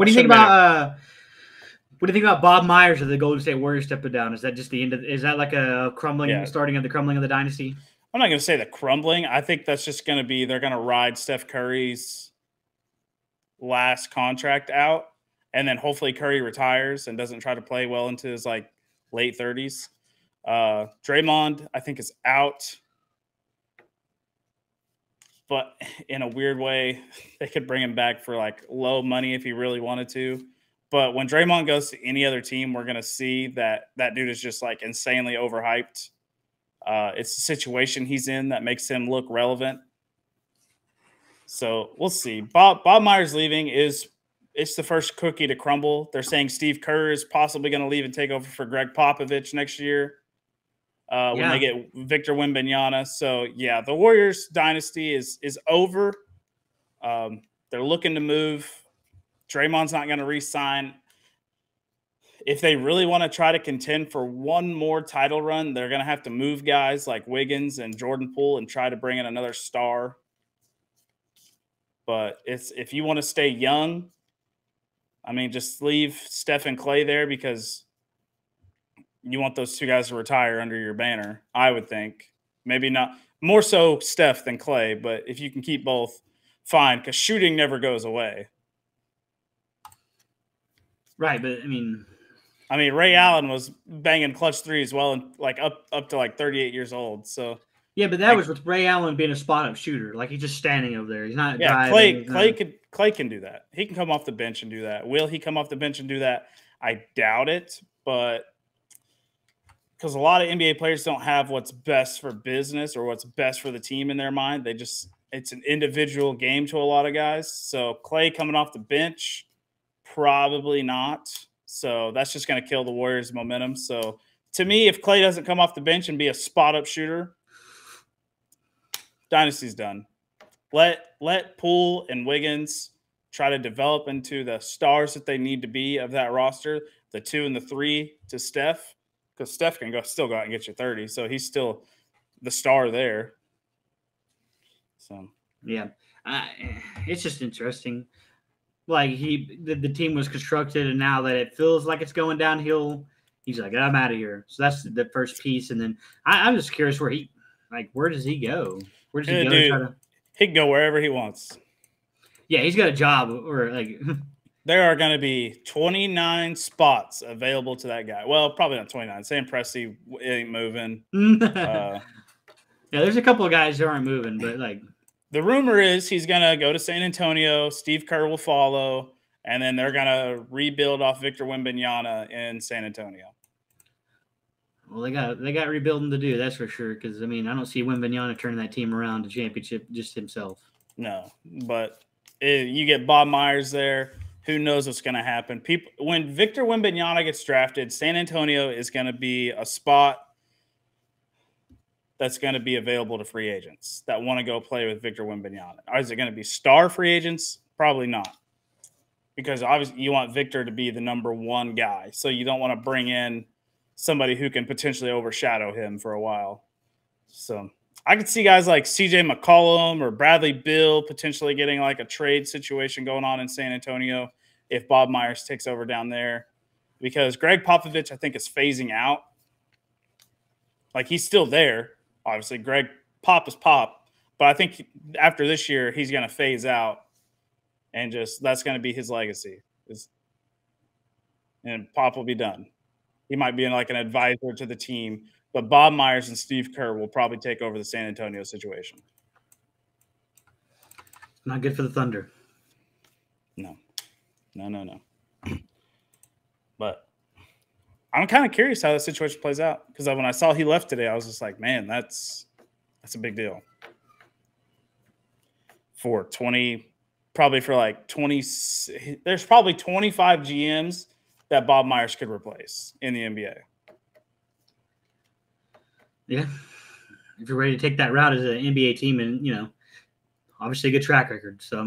What do you think about what do you think about Bob Meyers of the Golden State Warriors stepping down? Is that just the end of? Is that like a starting of the crumbling of the dynasty? I'm not going to say the crumbling. I think that's just going to be they're going to ride Steph Curry's last contract out, and then hopefully Curry retires and doesn't try to play well into his like late 30s. Draymond, I think, is out. But in a weird way, they could bring him back for like low money if he really wanted to. But when Draymond goes to any other team, we're going to see that dude is just like insanely overhyped. It's the situation he's in that makes him look relevant. So we'll see. Bob Meyers leaving it's the first cookie to crumble. They're saying Steve Kerr is possibly going to leave and take over for Greg Popovich next year. When they get Victor Wembanyama. So, yeah, the Warriors dynasty is over. They're looking to move. Draymond's not going to re-sign. If they really want to try to contend for one more title run, they're going to have to move guys like Wiggins and Jordan Poole and try to bring in another star. But if you want to stay young, I mean, just leave Steph and Klay there because – you want those two guys to retire under your banner, I would think. Maybe not more so Steph than Klay, but if you can keep both, fine, because shooting never goes away. Right, but I mean, Ray Allen was banging clutch threes well, and like up to like 38 years old. So yeah, but that was with Ray Allen being a spot-up shooter. Like he's just standing over there. He's not. Yeah, driving. Klay can do that. He can come off the bench and do that. Will he come off the bench and do that? I doubt it, but. Because a lot of NBA players don't have what's best for business or what's best for the team in their mind. It's an individual game to a lot of guys. So Klay coming off the bench, probably not. So that's just going to kill the Warriors' momentum. So to me, if Klay doesn't come off the bench and be a spot-up shooter, dynasty's done. Let Poole and Wiggins try to develop into the stars that they need to be of that roster, the 2 and the 3 to Steph. Because Steph can still go out and get you 30, so he's still the star there. So yeah, it's just interesting. Like the team was constructed, and now that it feels like it's going downhill, he's like, I'm out of here. So that's the first piece, and then I'm just curious where does he go? Where does he go? He can go wherever he wants. Yeah, he's got a job, or like. There are going to be 29 spots available to that guy. Well, probably not 29. Sam Presti ain't moving. Yeah, there's a couple of guys who aren't moving, but like the rumor is he's going to go to San Antonio. Steve Kerr will follow, and then they're going to rebuild off Victor Wembanyama in San Antonio. Well, they got rebuilding to do, that's for sure. Because I don't see Wembanyama turning that team around to championship just himself. No, but you get Bob Meyers there. Who knows what's going to happen? When Victor Wembanyama gets drafted, San Antonio is going to be a spot that's going to be available to free agents that want to go play with Victor Wembanyama. Is it going to be star free agents? Probably not. Because obviously you want Victor to be the number 1 guy. So you don't want to bring in somebody who can potentially overshadow him for a while. So I could see guys like CJ McCollum or Bradley Beal potentially getting like a trade situation going on in San Antonio if Bob Meyers takes over down there, because Greg Popovich, I think, is phasing out. Like, he's still there. Obviously, Pop is Pop, but I think after this year, he's going to phase out, and that's going to be his legacy. And Pop will be done. He might be like an advisor to the team. But Bob Meyers and Steve Kerr will probably take over the San Antonio situation. Not good for the Thunder. No. But I'm kind of curious how that situation plays out. Because when I saw he left today, I was just like, man, that's a big deal. For 20, probably for like 20, there's probably 25 GMs that Bob Meyers could replace in the NBA. Yeah, if you're ready to take that route as an NBA team, and obviously a good track record. So